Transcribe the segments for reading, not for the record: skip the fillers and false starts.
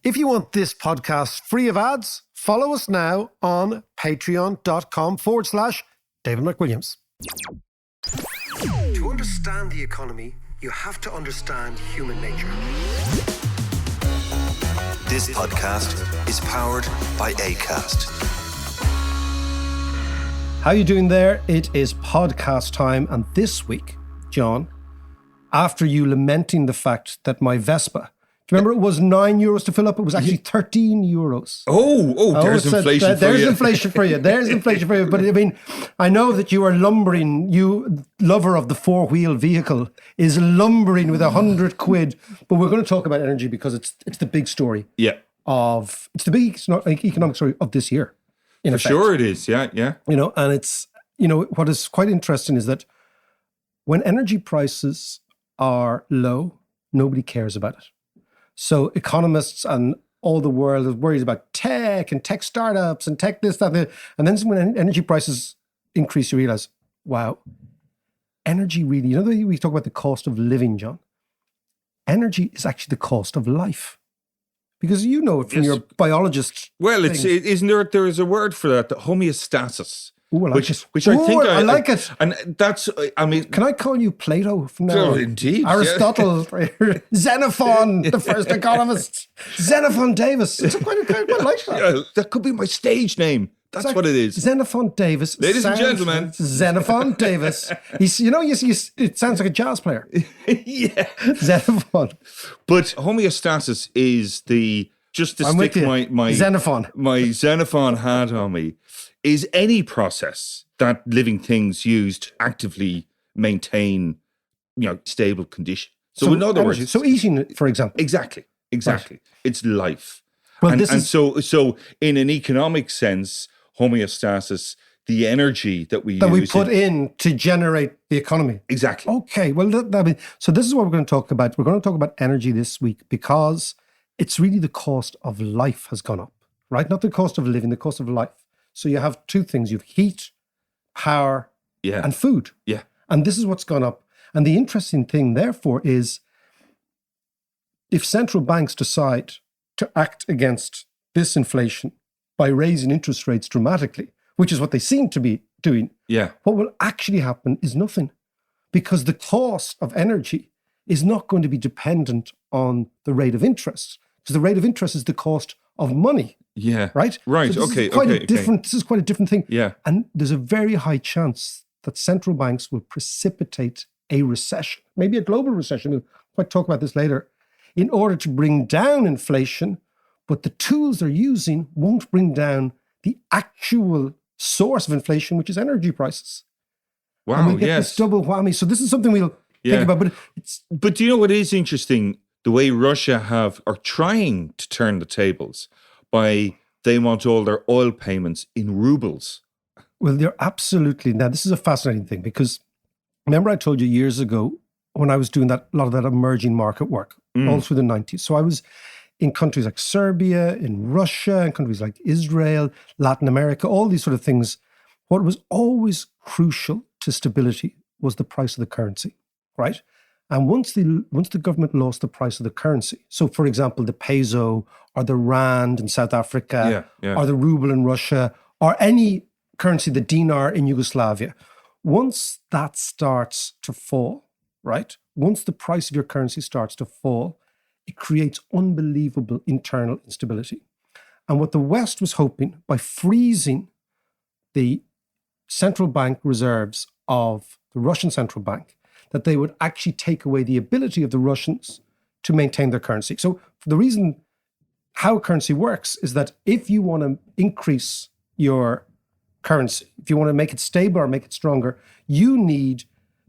If you want this podcast free of ads, follow us now on patreon.com/David McWilliams. To understand the economy, you have to understand human nature. This podcast is powered by Acast. How are you doing there? It is podcast time, and this week, John, after you lamenting the fact that my Vespa, do you remember it was €9 to fill up? It was actually €13. There's inflation for you. There's inflation for you. There's inflation for you. But I mean, I know that you are lumbering, you lover of the four-wheel vehicle, is lumbering with £100. But we're going to talk about energy because it's the big story. Yeah. It's the big economic story of this year. For sure it is. Yeah. You know, and it's, you know, what is quite interesting is that when energy prices are low, nobody cares about it. So economists and all the world is worried about tech and tech startups and tech this, that, and then when energy prices increase, you realize, wow, energy really, you know, the way we talk about the cost of living, John, energy is actually the cost of life. Because you know it from your biologist. Well, isn't there is a word for that, the homeostasis. Ooh, I like it. Which I think I like it. And that's, I mean... Can I call you Plato from now on? Indeed. Aristotle, Xenophon, the first economist. Xenophon Davis. It's quite like that. Yeah, that could be my stage name. That's what it is. Xenophon Davis. Ladies and gentlemen. Xenophon Davis. He's, you know, it sounds like a jazz player. Yeah. Xenophon. But homeostasis is just to stick my Xenophon hat on me, is any process that living things used to actively maintain, you know, stable condition. So in other words, so eating, for example. Exactly. Right. It's life. Well, so in an economic sense, homeostasis, the energy that we put in to generate the economy. Exactly. Okay. Well, so this is what we're going to talk about. We're going to talk about energy this week because it's really the cost of life has gone up, right? Not the cost of living, the cost of life. So you have two things. You have heat, power, and food. Yeah. And this is what's gone up. And the interesting thing, therefore, is if central banks decide to act against this inflation by raising interest rates dramatically, which is what they seem to be doing, what will actually happen is nothing. Because the cost of energy is not going to be dependent on the rate of interest. Because the rate of interest is the cost of money. Yeah. Right? Right. So Okay. This is quite a different thing. Yeah. And there's a very high chance that central banks will precipitate a recession, maybe a global recession. We'll quite talk about this later, in order to bring down inflation. But the tools they're using won't bring down the actual source of inflation, which is energy prices. Wow. And we get this double whammy. So this is something we'll think about. But do you know what is interesting? The way Russia are trying to turn the tables by they want all their oil payments in rubles. Well, they're absolutely. Now, this is a fascinating thing because remember I told you years ago when I was doing a lot of that emerging market work all through the 90s. So I was in countries like Serbia, in Russia, in countries like Israel, Latin America, all these sort of things. What was always crucial to stability was the price of the currency, right? And once the government lost the price of the currency, so for example, the peso or the rand in South Africa or the ruble in Russia or any currency, the dinar in Yugoslavia, once that starts to fall, right? Once the price of your currency starts to fall, it creates unbelievable internal instability. And what the West was hoping by freezing the central bank reserves of the Russian central bank, that they would actually take away the ability of the Russians to maintain their currency. So the reason how currency works is that if you want to increase your currency, if you want to make it stable or make it stronger, you need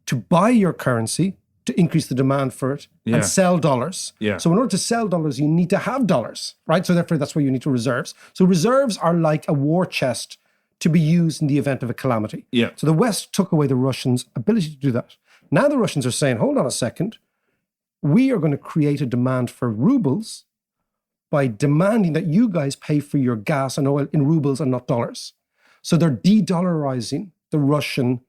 to buy your currency to increase the demand for it and sell dollars. Yeah. So in order to sell dollars, you need to have dollars, right? So therefore, that's why you need to reserves. So reserves are like a war chest to be used in the event of a calamity. Yeah. So the West took away the Russians' ability to do that. Now the Russians are saying, hold on a second, we are going to create a demand for rubles by demanding that you guys pay for your gas and oil in rubles and not dollars. So they're de-dollarizing the Russian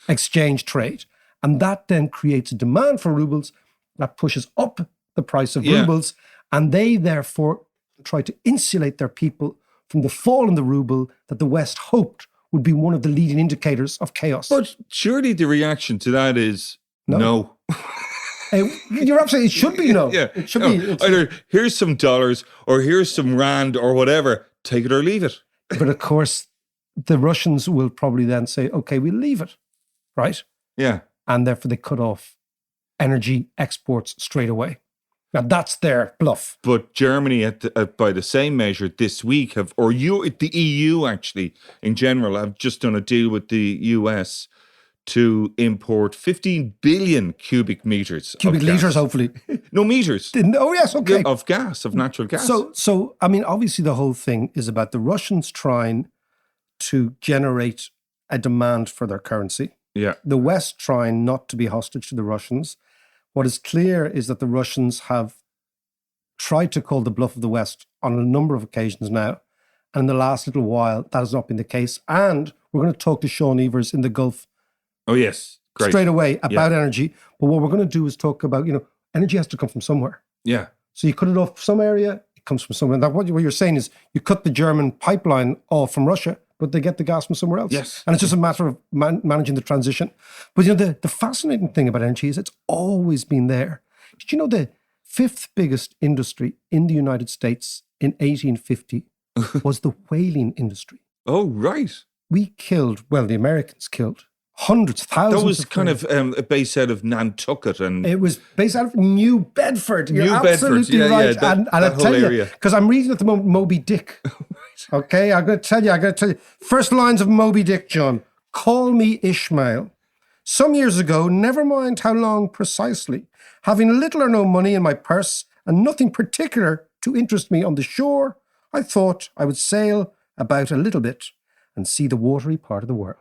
exchange trade. And that then creates a demand for rubles that pushes up the price of rubles. And they therefore try to insulate their people from the fall in the ruble that the West hoped would be one of the leading indicators of chaos. But surely the reaction to that is no. You're absolutely, it should be no. Yeah. It should be. Either here's some dollars or here's some rand or whatever, take it or leave it. But of course, the Russians will probably then say, okay, we'll leave it, right? Yeah. And therefore they cut off energy exports straight away. Now that's their bluff. But Germany, by the same measure, this week the EU actually in general have just done a deal with the US to import 15 billion cubic meters. Cubic liters, hopefully. No, meters. Oh yes, okay. Of gas, of natural gas. So I mean, obviously the whole thing is about the Russians trying to generate a demand for their currency. Yeah. The West trying not to be hostage to the Russians. What is clear is that the Russians have tried to call the bluff of the West on a number of occasions now. And in the last little while, that has not been the case. And we're going to talk to Sean Evers in the Gulf. Oh, yes. Great. Straight away about energy. But what we're going to do is talk about, energy has to come from somewhere. Yeah. So you cut it off some area, it comes from somewhere. Now, what you're saying is you cut the German pipeline off from Russia, but they get the gas from somewhere else. Yes. And it's just a matter of managing the transition. But the fascinating thing about energy is it's always been there. Did you know the fifth biggest industry in the United States in 1850 was the whaling industry? Oh, right. The Americans killed hundreds, thousands. That was kind of based out of Nantucket. And it was based out of New Bedford. You're New absolutely Bedford. right. Yeah, and I'll tell you, because I'm reading at the moment Moby Dick. Okay, I'm going to tell you. First lines of Moby Dick, John. Call me Ishmael. Some years ago, never mind how long precisely, having little or no money in my purse and nothing particular to interest me on the shore, I thought I would sail about a little bit and see the watery part of the world.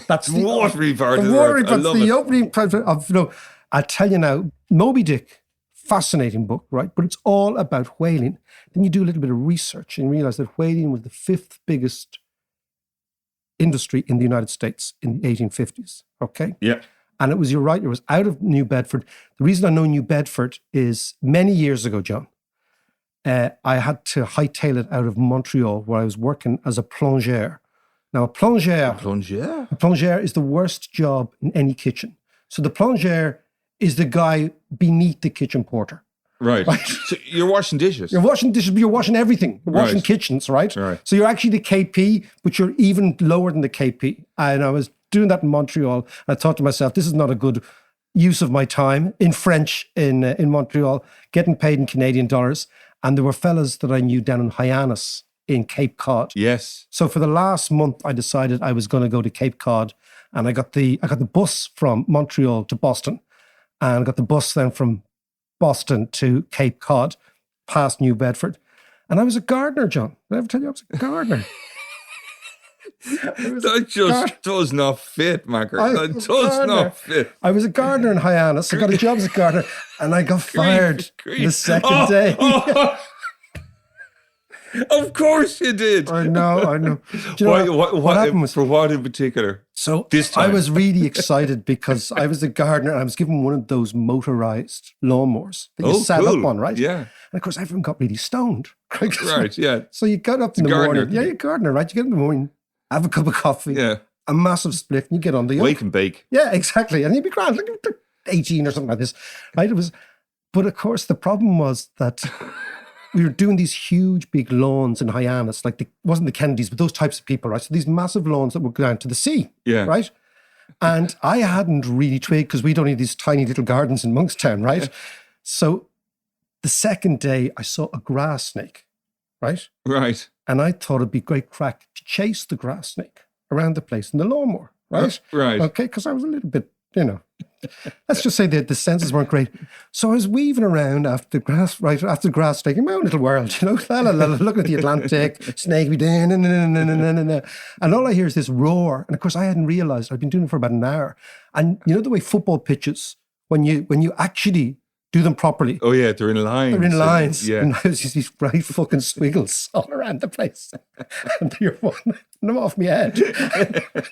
That's the watery part of the world. I love the it. opening part of, I'll tell you now, Moby Dick, fascinating book, right? But it's all about whaling. Then you do a little bit of research and realize that whaling was the fifth biggest industry in the United States in the 1850s. Okay? Yeah. And you're right, it was out of New Bedford. The reason I know New Bedford is many years ago, John, I had to hightail it out of Montreal where I was working as a plongeur. Now, a plongeur is the worst job in any kitchen. So the plongeur is the guy beneath the kitchen porter. Right. So you're washing dishes. You're washing dishes, but you're washing everything. You're washing kitchens, right? So you're actually the KP, but you're even lower than the KP. And I was doing that in Montreal. And I thought to myself, this is not a good use of my time in French in Montreal, getting paid in Canadian dollars. And there were fellas that I knew down in Hyannis in Cape Cod. Yes. So for the last month, I decided I was going to go to Cape Cod, and I got the bus from Montreal to Boston, and I got the bus then from Boston to Cape Cod, past New Bedford, and I was a gardener, John. Did I ever tell you I was a gardener? That just does not fit, Macker. That does not fit. I was a gardener in Hyannis. I got a job as a gardener, and I got fired the second day. Of course you did. I know. Do you know what happened was, for what in particular? So this time. I was really excited because I was the gardener and I was given one of those motorized lawnmowers that you sat up on, right? Yeah. And of course, everyone got really stoned. Right, yeah. So you got up in the morning. Yeah, you're a gardener, right? You get up in the morning, have a cup of coffee, a massive split, and you get on the wake and bake. Yeah, exactly. And you'd be grand, like 18 or something like this, right? But of course, the problem was that we were doing these huge big lawns in Hyannis, like wasn't the Kennedys, but those types of people, right? So these massive lawns that would go down to the sea, right? And I hadn't really twigged because we'd only these tiny little gardens in Monkstown, right? So the second day I saw a grass snake, right? Right. And I thought it'd be great crack to chase the grass snake around the place in the lawnmower, right? Right. Okay, because I was a little bit, let's just say that the senses weren't great. So I was weaving around after the grass snake in my own little world, looking at the Atlantic, snake be down, and all I hear is this roar. And of course, I hadn't realized I'd been doing it for about an hour. And you know the way football pitches, when you actually do them properly. Oh yeah, they're in lines. They're in lines. Yeah. And there's these bright fucking squiggles all around the place. And you're one, and I'm off my head.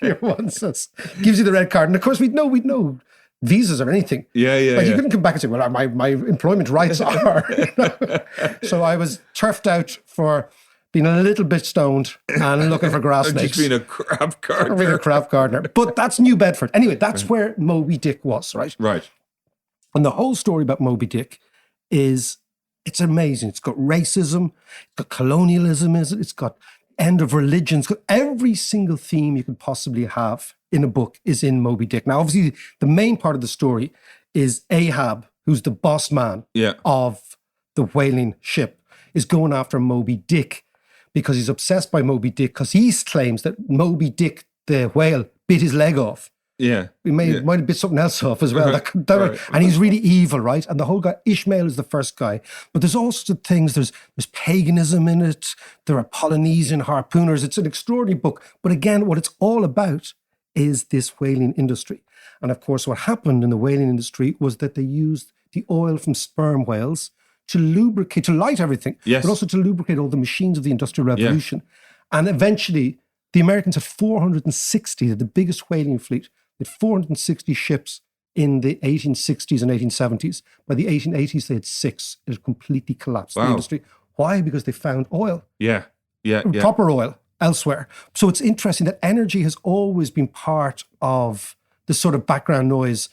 You're one says, gives you the red card. And of course we'd know visas or anything. You couldn't come back and say, well, my employment rights are. So I was turfed out for being a little bit stoned and looking for grass snakes. Just being a craft gardener. Being a craft gardener. But that's New Bedford. Anyway, that's where Moby Dick was, right? Right. And the whole story about Moby Dick is, it's amazing. It's got racism, it's got colonialism, it's got end of religion, it's got every single theme you could possibly have in a book is in Moby Dick. Now, obviously, the main part of the story is Ahab, who's the boss man of the whaling ship, is going after Moby Dick because he's obsessed by Moby Dick, because he claims that Moby Dick, the whale, bit his leg off. Yeah. He might have bit something else off as well. Right. And he's really evil, right? And the whole guy, Ishmael is the first guy. But there's all sorts of things. There's paganism in it. There are Polynesian harpooners. It's an extraordinary book. But again, what it's all about is this whaling industry. And of course, what happened in the whaling industry was that they used the oil from sperm whales to lubricate, to light everything, but also to lubricate all the machines of the Industrial Revolution. And eventually, the Americans had 460, the biggest whaling fleet, with 460 ships in the 1860s and 1870s. By the 1880s, they had 6. It had completely collapsed the industry. Why? Because they found oil. Proper oil elsewhere. So it's interesting that energy has always been part of the sort of background noise.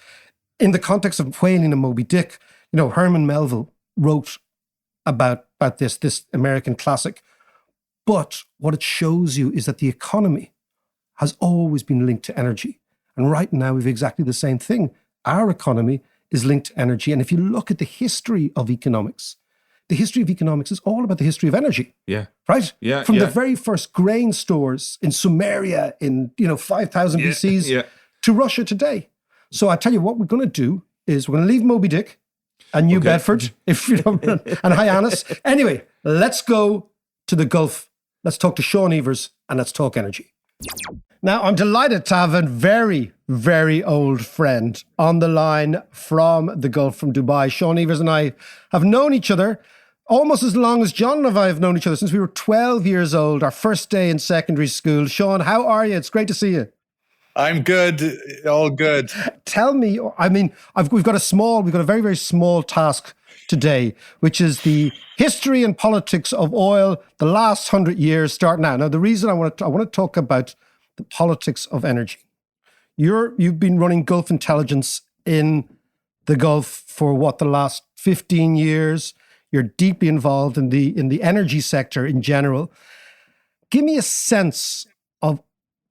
In the context of whaling and Moby Dick, Herman Melville wrote about this American classic. But what it shows you is that the economy has always been linked to energy. And right now we have exactly the same thing. Our economy is linked to energy. And if you look at the history of economics, the history of economics is all about the history of energy. Yeah. Right? Yeah. From the very first grain stores in Sumeria in 5000 BCs to Russia today. So I tell you what we're going to do is we're going to leave Moby Dick and New Bedford, if you don't, and Hyannis. Anyway, let's go to the Gulf. Let's talk to Sean Evers and let's talk energy. Now, I'm delighted to have a very, very old friend on the line from the Gulf, from Dubai. Sean Evers and I have known each other almost as long as John and I have known each other, since we were 12 years old, our first day in secondary school. Sean, how are you? It's great to see you. I'm good. All good. Tell me, we've got a very, very small task today, which is the history and politics of oil, the last 100 years start now. Now, the reason I want to talk about the politics of energy. You've been running Gulf intelligence in the Gulf for the last 15 years. You're deeply involved in the energy sector in general. Give me a sense of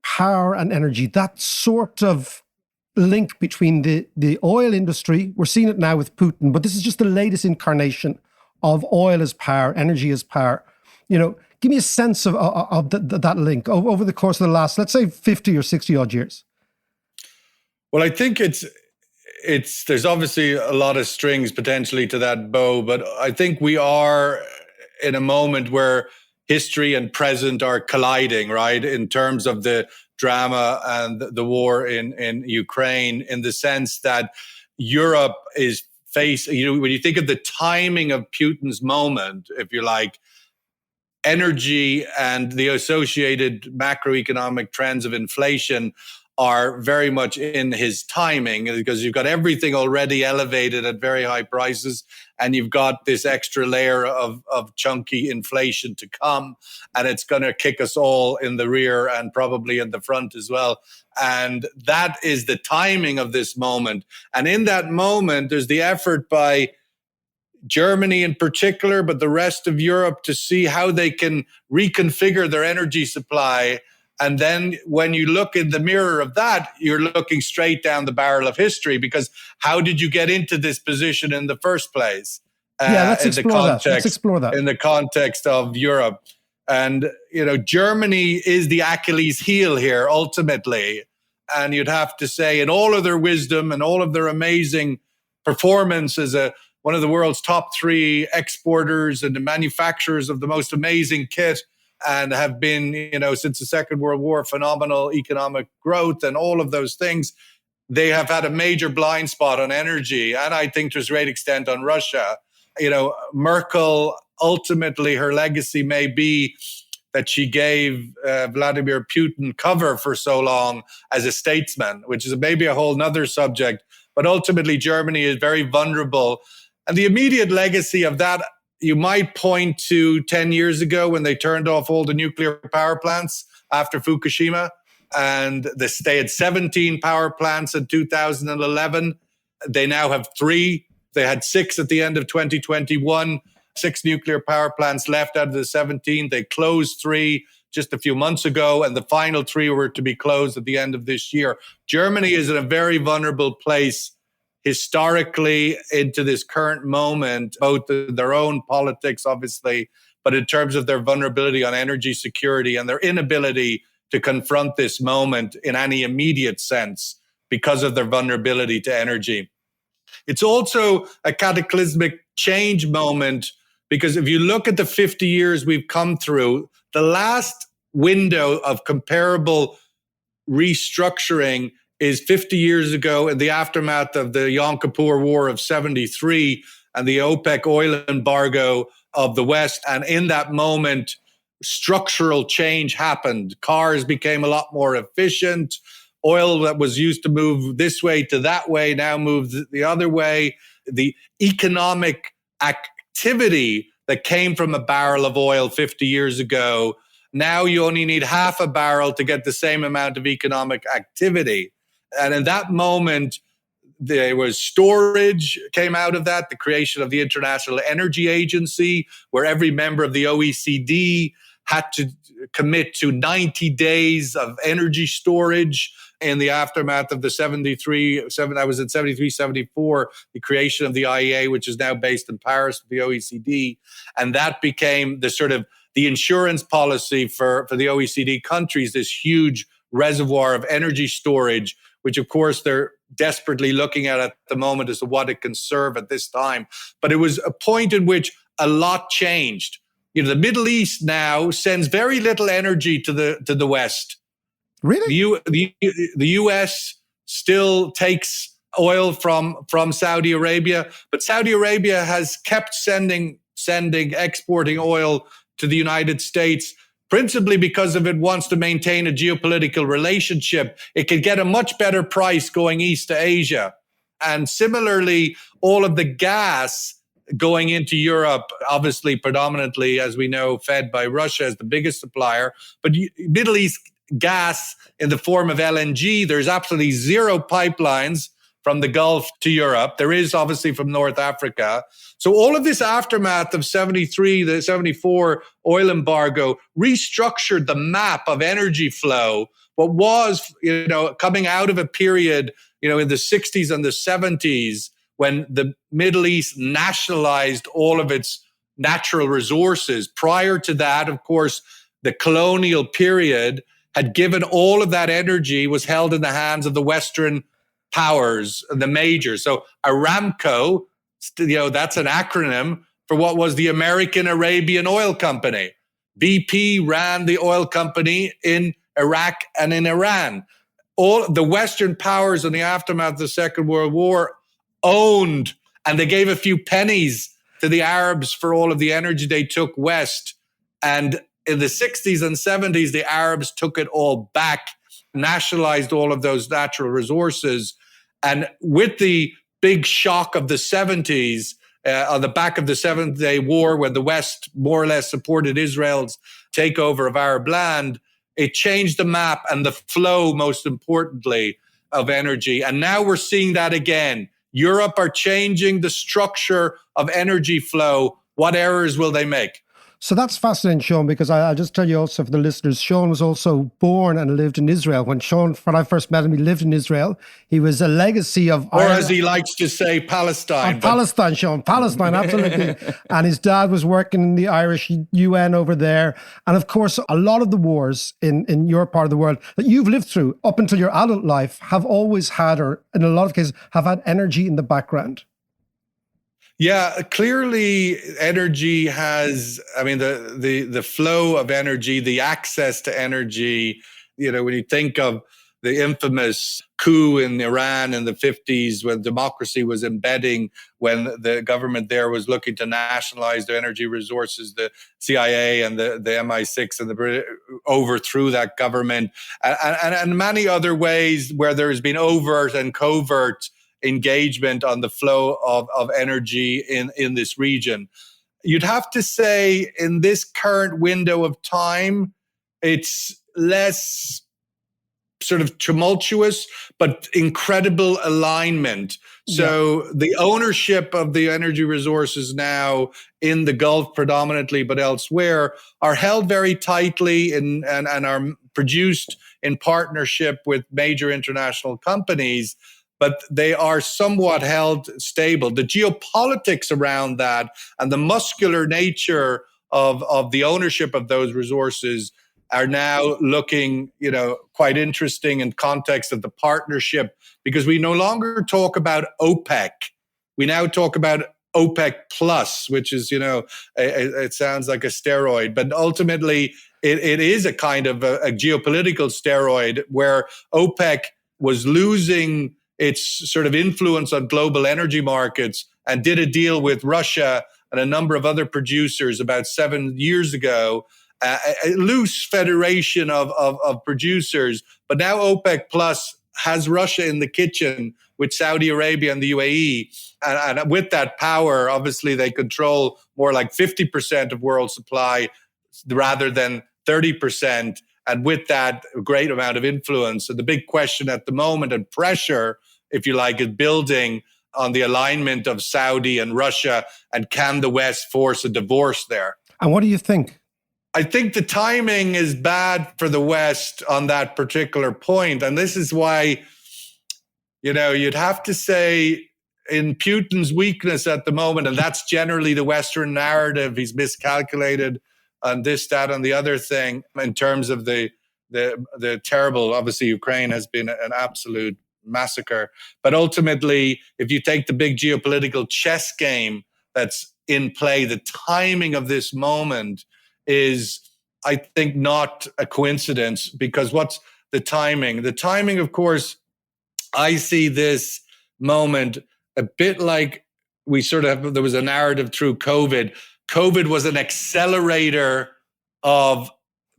power and energy, that sort of link between the oil industry. We're seeing it now with Putin, but this is just the latest incarnation of oil as power, energy as power. Give me a sense of that link over the course of the last, let's say, 50 or 60 odd years. Well, I think there's obviously a lot of strings potentially to that bow, but I think we are in a moment where history and present are colliding, right? In terms of the drama and the war in Ukraine, in the sense that Europe is facing, when you think of the timing of Putin's moment, if you like, energy and the associated macroeconomic trends of inflation are very much in his timing, because you've got everything already elevated at very high prices, and you've got this extra layer of chunky inflation to come, and it's going to kick us all in the rear and probably in the front as well. And that is the timing of this moment. And in that moment, there's the effort by Germany in particular, but the rest of Europe, to see how they can reconfigure their energy supply. And then when you look in the mirror of that, you're looking straight down the barrel of history, because how did you get into this position in the first place? Let's explore that. In the context of Europe. And, Germany is the Achilles heel here, ultimately. And you'd have to say, in all of their wisdom and all of their amazing performance as one of the world's top 3 exporters and the manufacturers of the most amazing kit, and have been, since the Second World War, phenomenal economic growth and all of those things, they have had a major blind spot on energy. And I think to a great extent on Russia. Merkel, ultimately, her legacy may be that she gave Vladimir Putin cover for so long as a statesman, which is maybe a whole nother subject. But ultimately, Germany is very vulnerable. And the immediate legacy of that, you might point to 10 years ago when they turned off all the nuclear power plants after Fukushima. And they had 17 power plants in 2011. They now have 3. They had 6 at the end of 2021. 6 nuclear power plants left out of the 17. They closed 3 just a few months ago, and the final 3 were to be closed at the end of this year. Germany is in a very vulnerable place historically into this current moment, both their own politics, obviously, but in terms of their vulnerability on energy security and their inability to confront this moment in any immediate sense because of their vulnerability to energy. It's also a cataclysmic change moment because if you look at the 50 years we've come through, the last window of comparable restructuring is 50 years ago in the aftermath of the Yom Kippur War of 73 and the OPEC oil embargo of the West. And in that moment, structural change happened. Cars became a lot more efficient. Oil that was used to move this way to that way now moves the other way. The economic activity that came from a barrel of oil 50 years ago, now you only need half a barrel to get the same amount of economic activity. And in that moment, there was storage came out of that, the creation of the International Energy Agency, where every member of the OECD had to commit to 90 days of energy storage. In the aftermath of the 73, 74, the creation of the IEA, which is now based in Paris with the OECD. And that became the sort of the insurance policy for the OECD countries, this huge reservoir of energy storage, which of course they're desperately looking at the moment as to what it can serve at this time. But it was a point in which a lot changed. You know, the Middle East now sends very little energy to the West. Really? The US still takes oil from Saudi Arabia, but Saudi Arabia has kept exporting oil to the United States, principally because if it wants to maintain a geopolitical relationship. It could get a much better price going east to Asia. And similarly, all of the gas going into Europe, obviously predominantly, as we know, fed by Russia as the biggest supplier, but Middle East gas in the form of LNG, there's absolutely zero pipelines from the Gulf to Europe. There is obviously from North Africa. So all of this aftermath of 73, the 74 oil embargo restructured the map of energy flow. What was, coming out of a period, in the 60s and the 70s when the Middle East nationalized all of its natural resources. Prior to that, of course, the colonial period had given all of that energy was held in the hands of the Western powers, the majors. So Aramco, that's an acronym for what was the American Arabian Oil Company. BP ran the oil company in Iraq and in Iran. All the Western powers in the aftermath of the Second World War owned, and they gave a few pennies to the Arabs for all of the energy they took west. And in the 60s and 70s, the Arabs took it all back, nationalized all of those natural resources. And with the big shock of the 70s, on the back of the Seventh Day War, when the West more or less supported Israel's takeover of Arab land, it changed the map and the flow, most importantly, of energy. And now we're seeing that again. Europe are changing the structure of energy flow. What errors will they make? So that's fascinating, Sean, because I'll just tell you also for the listeners, Sean was also born and lived in Israel. When I first met him, he lived in Israel. He was a legacy of Or Ireland, as he likes to say, Palestine. Palestine, Sean, Palestine, absolutely. And his dad was working in the Irish UN over there. And of course, a lot of the wars in your part of the world that you've lived through up until your adult life have always had, or in a lot of cases, have had energy in the background. Yeah, clearly energy has, the flow of energy, the access to energy, when you think of the infamous coup in Iran in the 50s when democracy was embedding, when the government there was looking to nationalize their energy resources, the CIA and the MI6 and the British overthrew that government, and many other ways where there has been overt and covert engagement on the flow of energy in this region. You'd have to say in this current window of time, it's less sort of tumultuous, but incredible alignment. So the ownership of the energy resources now in the Gulf predominantly, but elsewhere, are held very tightly and are produced in partnership with major international companies, but they are somewhat held stable. The geopolitics around that and the muscular nature of the ownership of those resources are now looking, quite interesting in context of the partnership, because we no longer talk about OPEC. We now talk about OPEC plus, which is, it sounds like a steroid, but ultimately it is a kind of a geopolitical steroid where OPEC was losing its sort of influence on global energy markets and did a deal with Russia and a number of other producers about 7 years ago. A loose federation of producers, but now OPEC Plus has Russia in the kitchen with Saudi Arabia and the UAE. And with that power, obviously they control more like 50% of world supply rather than 30%. And with that, a great amount of influence. So the big question at the moment and pressure, if you like, is building on the alignment of Saudi and Russia. And can the West force a divorce there? And what do you think? I think the timing is bad for the West on that particular point. And this is why, you'd have to say in Putin's weakness at the moment, and that's generally the Western narrative, he's miscalculated on this, that, and the other thing in terms of the terrible, obviously Ukraine has been an absolute massacre. But ultimately, if you take the big geopolitical chess game that's in play, the timing of this moment is, I think, not a coincidence, because what's the timing? The timing, of course, I see this moment a bit like there was a narrative through COVID. COVID was an accelerator of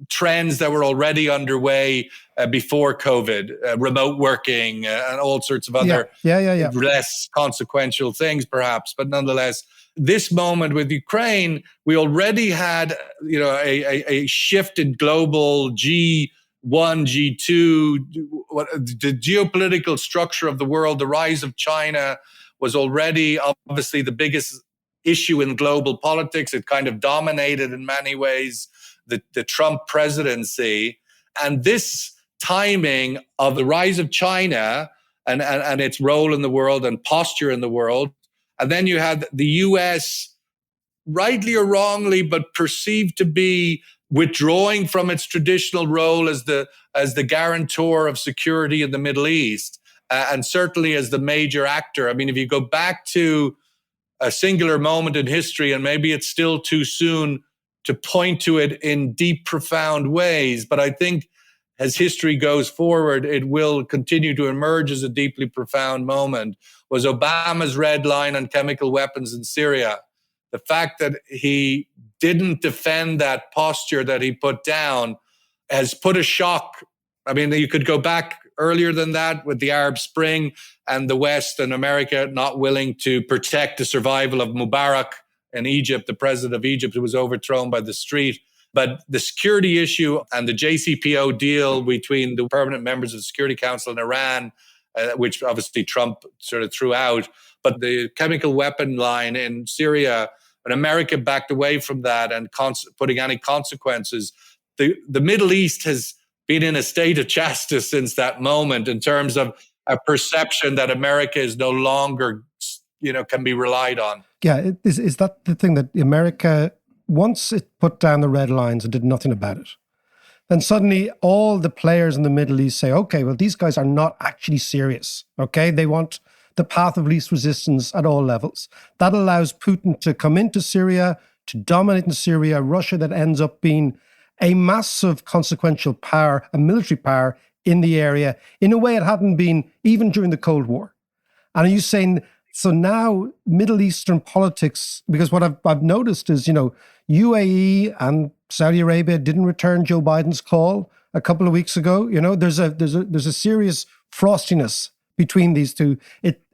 trends that were already underway before COVID, remote working and all sorts of other less consequential things, perhaps, but nonetheless, this moment with Ukraine, we already had, a shift in global G1, G2, the geopolitical structure of the world. The rise of China was already obviously the biggest issue in global politics. It kind of dominated in many ways the Trump presidency. And this timing of the rise of China and its role in the world and posture in the world. And then you had the US, rightly or wrongly, but perceived to be withdrawing from its traditional role as the guarantor of security in the Middle East, and certainly as the major actor. I mean, if you go back to a singular moment in history, and maybe it's still too soon to point to it in deep, profound ways, but I think as history goes forward, it will continue to emerge as a deeply profound moment, was Obama's red line on chemical weapons in Syria. The fact that he didn't defend that posture that he put down has put a shock. I mean, you could go back earlier than that with the Arab Spring and the West and America not willing to protect the survival of Mubarak in Egypt, the president of Egypt, who was overthrown by the street. But the security issue and the JCPO deal between the permanent members of the Security Council and Iran, which obviously Trump sort of threw out, but the chemical weapon line in Syria, when America backed away from that and putting any consequences, the Middle East has been in a state of justice since that moment in terms of a perception that America is no longer, can be relied on. Yeah, is that the thing that America, once it put down the red lines and did nothing about it, then suddenly all the players in the Middle East say, okay, well, these guys are not actually serious, okay? They want the path of least resistance at all levels. That allows Putin to come into Syria, to dominate in Syria, Russia that ends up being a massive consequential power, a military power in the area, in a way it hadn't been even during the Cold War. And are you saying, so now Middle Eastern politics, because what I've noticed is, UAE and Saudi Arabia didn't return Joe Biden's call a couple of weeks ago. There's a serious frostiness between these two.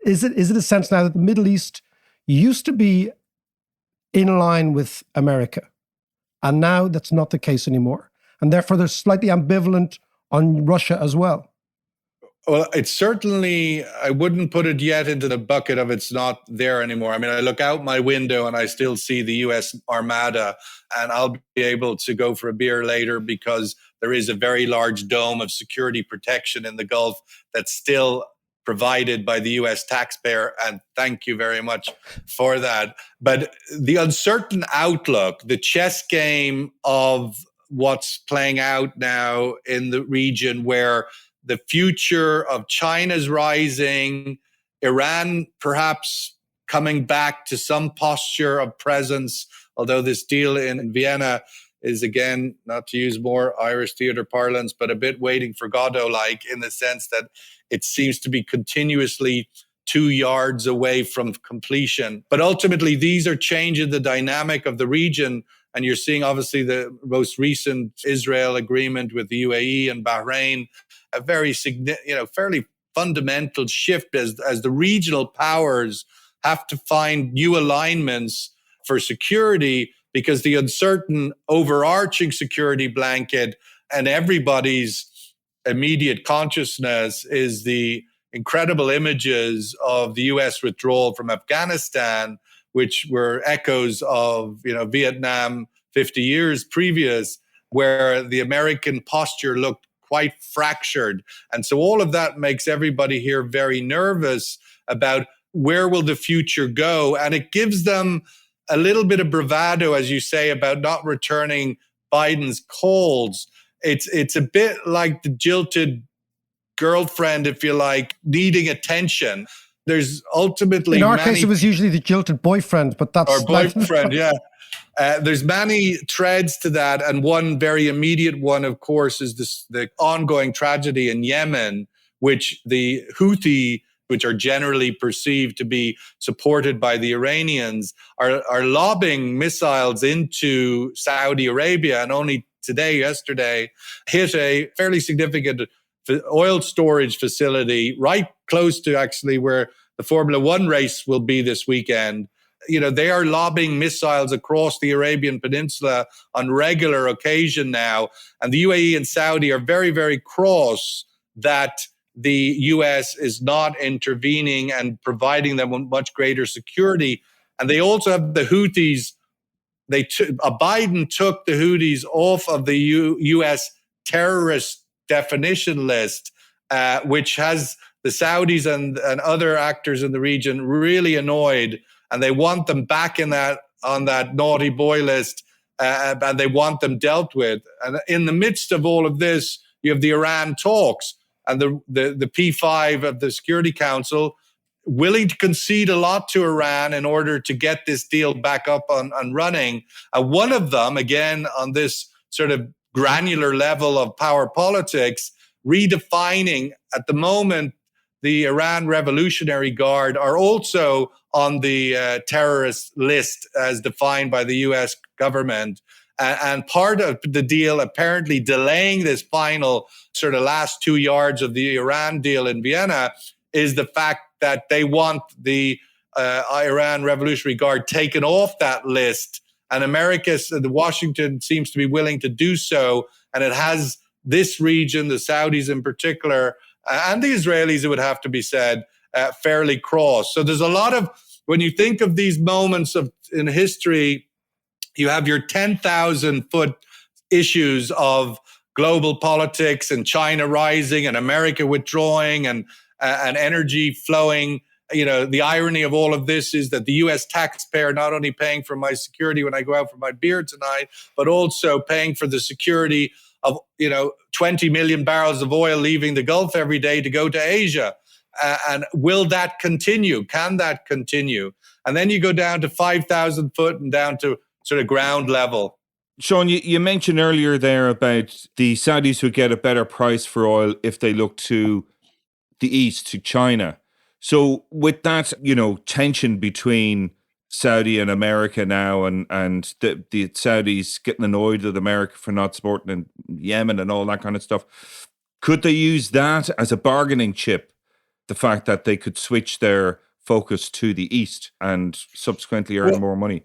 is it a sense now that the Middle East used to be in line with America, and now that's not the case anymore, and therefore they're slightly ambivalent on Russia as well? Well, it's certainly, I wouldn't put it yet into the bucket of it's not there anymore. I mean, I look out my window and I still see the US Armada, and I'll be able to go for a beer later because there is a very large dome of security protection in the Gulf that's still provided by the US taxpayer. And thank you very much for that. But the uncertain outlook, the chess game of what's playing out now in the region, where the future of China's rising, Iran perhaps coming back to some posture of presence, although this deal in Vienna is, again, not to use more Irish theatre parlance, but a bit waiting for Godot-like, in the sense that it seems to be continuously 2 yards away from completion. But ultimately, these are changing the dynamic of the region. And you're seeing, obviously, the most recent Israel agreement with the UAE and Bahrain, a very fairly fundamental shift as the regional powers have to find new alignments for security, because the uncertain overarching security blanket and everybody's immediate consciousness is the incredible images of the US withdrawal from Afghanistan, which were echoes of Vietnam 50 years previous, where the American posture looked quite fractured. And so all of that makes everybody here very nervous about where will the future go. And it gives them a little bit of bravado, as you say, about not returning Biden's calls. It's a bit like the jilted girlfriend, if you like, needing attention. There's ultimately, in our case, it was usually the jilted boyfriend, but that's our boyfriend, yeah. There's many threads to that, and one very immediate one, of course, is the ongoing tragedy in Yemen, which the Houthi, which are generally perceived to be supported by the Iranians, are lobbing missiles into Saudi Arabia, and only yesterday, hit a fairly significant oil storage facility right close to actually where the Formula One race will be this weekend. They are lobbing missiles across the Arabian Peninsula on regular occasion now. And the UAE and Saudi are very, very cross that the US is not intervening and providing them with much greater security. And they also have the Houthis. Biden took the Houthis off of the US terrorist definition list, which has the Saudis and other actors in the region really annoyed. And they want them back on that naughty boy list, and they want them dealt with. And in the midst of all of this, you have the Iran talks and the P5 of the Security Council willing to concede a lot to Iran in order to get this deal back up and running. One of them, again, on this sort of granular level of power politics, redefining at the moment, the Iran Revolutionary Guard are also on the terrorist list as defined by the US government. And part of the deal, apparently delaying this final sort of last 2 yards of the Iran deal in Vienna, is the fact that they want the Iran Revolutionary Guard taken off that list. And Washington seems to be willing to do so. And it has this region, the Saudis in particular, and the Israelis, it would have to be said, fairly cross. So there's a lot of, when you think of these moments in history, you have your 10,000-foot issues of global politics and China rising and America withdrawing and energy flowing. The irony of all of this is that the U.S. taxpayer not only paying for my security when I go out for my beer tonight, but also paying for the security of 20 million barrels of oil leaving the Gulf every day to go to Asia. And will that continue? Can that continue? And then you go down to 5,000 foot and down to sort of ground level. Sean, you mentioned earlier there about the Saudis who get a better price for oil if they look to the east, to China. So with that, tension between Saudi and America now, and the Saudis getting annoyed at America for not supporting in Yemen and all that kind of stuff, could they use that as a bargaining chip the fact that they could switch their focus to the East and subsequently earn more money?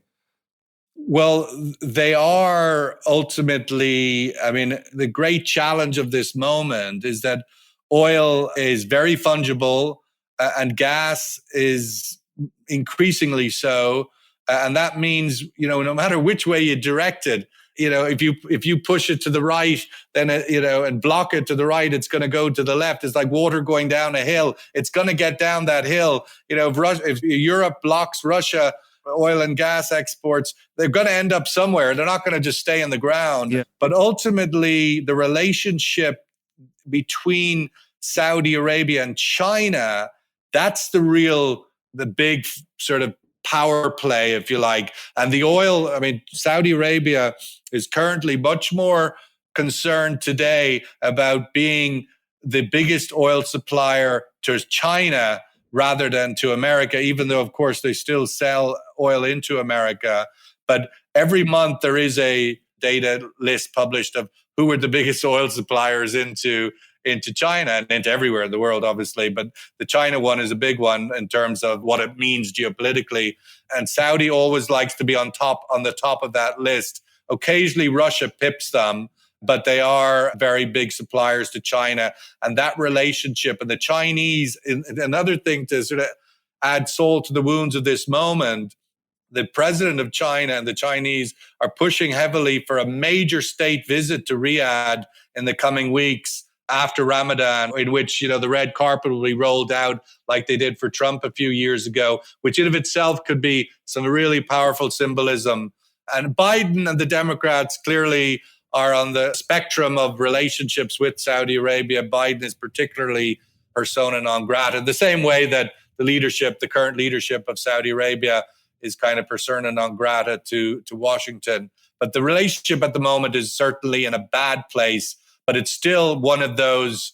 Well, they are ultimately, I mean, the great challenge of this moment is that oil is very fungible and gas is increasingly so. And that means, no matter which way you direct it, if you push it to the right, then, and block it to the right, it's going to go to the left. It's like water going down a hill. It's going to get down that hill. If Europe blocks Russia, oil and gas exports, they're going to end up somewhere. They're not going to just stay in the ground. Yeah. But ultimately, the relationship between Saudi Arabia and China, that's the big sort of power play, if you like. And the oil, I mean, Saudi Arabia is currently much more concerned today about being the biggest oil supplier to China rather than to America, even though, of course, they still sell oil into America. But every month there is a data list published of who are the biggest oil suppliers into China and into everywhere in the world, obviously. But the China one is a big one in terms of what it means geopolitically. And Saudi always likes to be on the top of that list. Occasionally Russia pips them, but they are very big suppliers to China. And that relationship, and the Chinese, another thing to sort of add salt to the wounds of this moment, the president of China and the Chinese are pushing heavily for a major state visit to Riyadh in the coming weeks after Ramadan, in which, the red carpet will be rolled out like they did for Trump a few years ago, which in of itself could be some really powerful symbolism. And Biden and the Democrats clearly are on the spectrum of relationships with Saudi Arabia. Biden is particularly persona non grata, the same way that the current leadership of Saudi Arabia is kind of persona non grata to Washington. But the relationship at the moment is certainly in a bad place, but it's still one of those,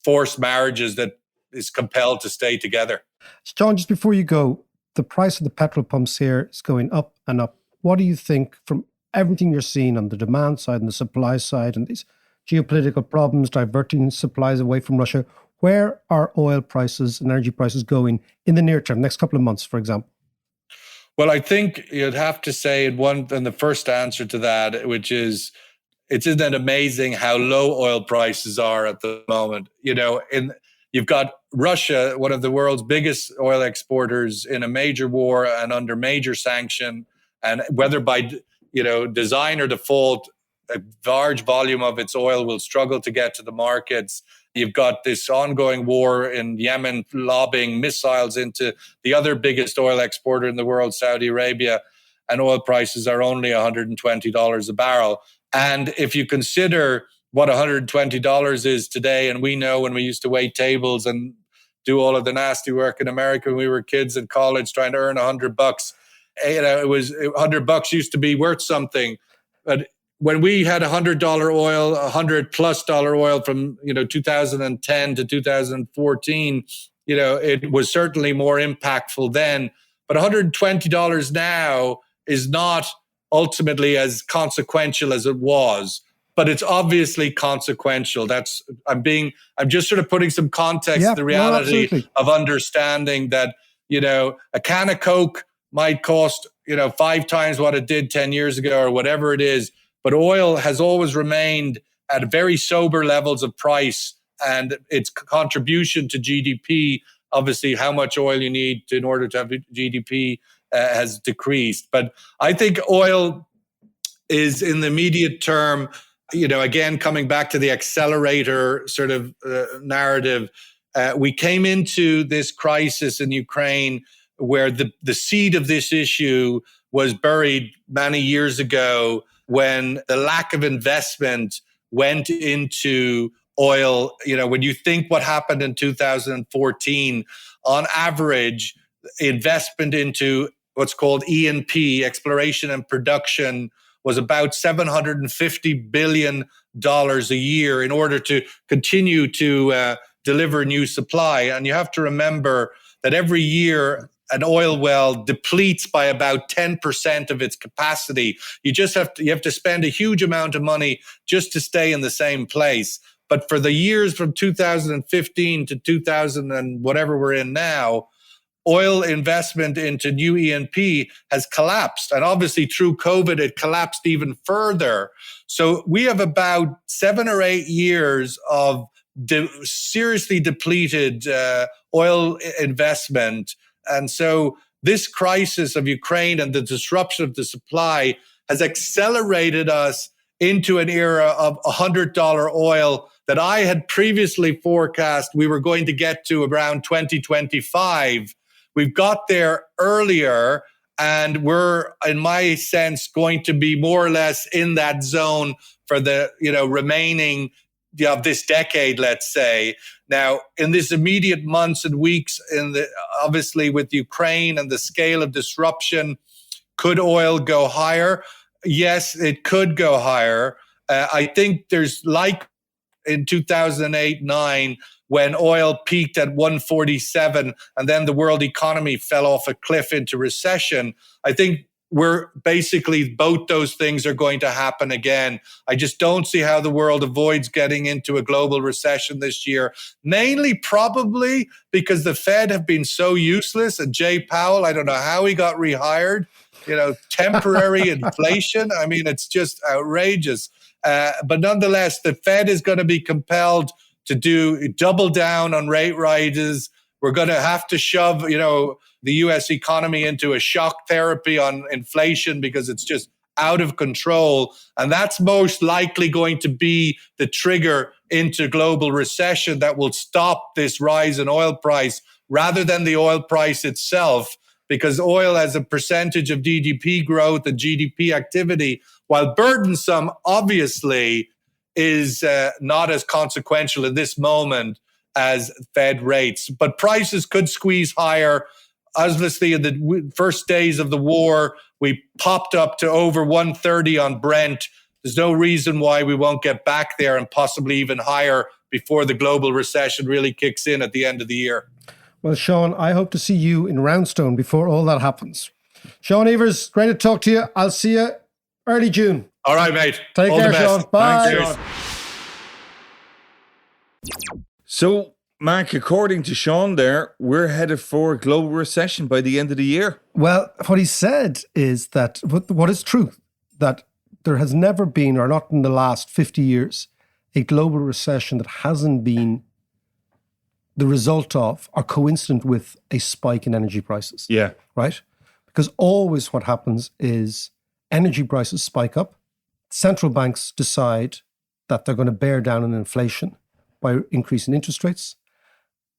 forced marriages that is compelled to stay together. John, just before you go, the price of the petrol pumps here is going up and up. What do you think, from everything you're seeing on the demand side and the supply side and these geopolitical problems diverting supplies away from Russia, where are oil prices and energy prices going in the near term, next couple of months, for example? Well, I think you'd have to say in the first answer to that, which is, isn't it amazing how low oil prices are at the moment? You've got Russia, one of the world's biggest oil exporters, in a major war and under major sanction, and whether by design or default, a large volume of its oil will struggle to get to the markets. You've got this ongoing war in Yemen lobbing missiles into the other biggest oil exporter in the world, Saudi Arabia, and oil prices are only $120 a barrel. And if you consider what $120 is today, and we know when we used to wait tables and do all of the nasty work in America when we were kids in college trying to earn $100, it was $100 used to be worth something. But when we had $100 oil, $100+ oil from 2010 to 2014, it was certainly more impactful then. But $120 now is not ultimately as consequential as it was, but it's obviously consequential. I'm just sort of putting some context to the reality of understanding that a can of Coke might cost 5 times what it did 10 years ago or whatever it is. But oil has always remained at very sober levels of price, and its contribution to GDP, obviously how much oil you need in order to have GDP, has decreased. But I think oil is, in the immediate term, again, coming back to the accelerator sort of narrative, we came into this crisis in Ukraine where the seed of this issue was buried many years ago, when the lack of investment went into oil. When you think what happened in 2014, on average, investment into what's called E&P, exploration and production, was about $750 billion a year in order to continue to deliver new supply. And you have to remember that every year an oil well depletes by about 10% of its capacity. You have to spend a huge amount of money just to stay in the same place. But for the years from 2015 to 2000 and whatever we're in now, oil investment into new E&P has collapsed. And obviously through COVID, it collapsed even further. So we have about 7 or 8 years of seriously depleted oil investment. And so this crisis of Ukraine and the disruption of the supply has accelerated us into an era of $100 oil that I had previously forecast we were going to get to around 2025. We've got there earlier, and we're, in my sense, going to be more or less in that zone for the remaining of this decade, let's say. Now, in this immediate months and weeks, obviously with Ukraine and the scale of disruption, could oil go higher? Yes, it could go higher. I think there's like in 2008-9, when oil peaked at 147 and then the world economy fell off a cliff into recession. I think we're basically both those things are going to happen again. I just don't see how the world avoids getting into a global recession this year, mainly probably because the Fed have been so useless. And Jay Powell, I don't know how he got rehired, temporary inflation. I mean, it's just outrageous. But nonetheless, the Fed is going to be compelled to double down on rate rises. We're going to have to shove, the U.S. economy into a shock therapy on inflation because it's just out of control. And that's most likely going to be the trigger into global recession that will stop this rise in oil price rather than the oil price itself, because oil as a percentage of GDP growth and GDP activity, while burdensome, obviously, is not as consequential in this moment as Fed rates. But prices could squeeze higher. Obviously, in the first days of the war, we popped up to over 130 on Brent. There's no reason why we won't get back there and possibly even higher before the global recession really kicks in at the end of the year. Well, Sean, I hope to see you in Roundstone before all that happens. Sean Evers, great to talk to you. I'll see you early June. All right, mate. Take care, Sean. Bye. Thanks, Sean. So, Mark, according to Sean there, we're headed for a global recession by the end of the year. Well, what he said is that what is true, that there has never been, or not in the last 50 years, a global recession that hasn't been the result of or coincident with a spike in energy prices. Yeah. Right? Because always what happens is energy prices spike up. Central banks decide that they're going to bear down on inflation by increasing interest rates.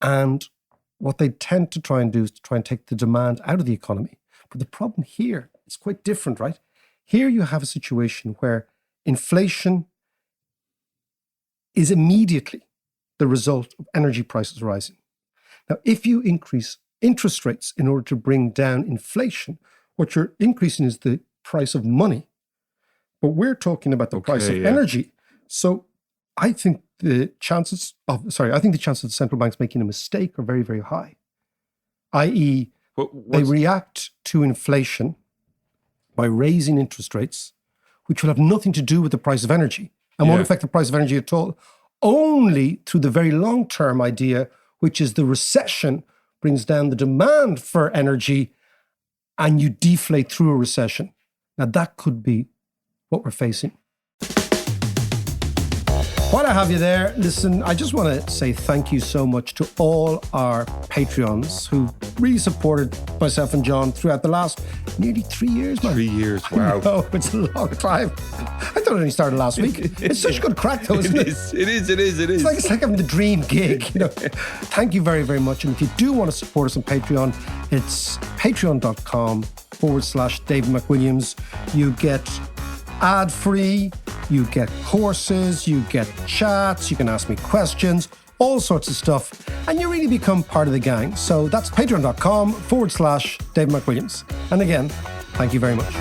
And what they tend to try and do is to try and take the demand out of the economy. But the problem here is quite different, right? Here you have a situation where inflation is immediately the result of energy prices rising. Now, if you increase interest rates in order to bring down inflation, what you're increasing is the price of money. But we're talking about the price of energy. So I think the chances of the central banks making a mistake are very, very high. I.e., they react to inflation by raising interest rates, which will have nothing to do with the price of energy and won't affect the price of energy at all, only through the very long-term idea, which is the recession brings down the demand for energy and you deflate through a recession. Now, that could be what we're facing. While I have you there, listen, I just want to say thank you so much to all our Patreons who really supported myself and John throughout the last nearly 3 years, man. 3 years, wow. Oh, it's a long time. I thought it only started last week. It's such a good crack, though, isn't it? It is. It's like having the dream gig, Thank you very, very much. And if you do want to support us on Patreon, it's patreon.com/David McWilliams. You get ad-free, you get courses, you get chats, you can ask me questions, all sorts of stuff, and you really become part of the gang. So that's patreon.com/David McWilliams. And again, thank you very much.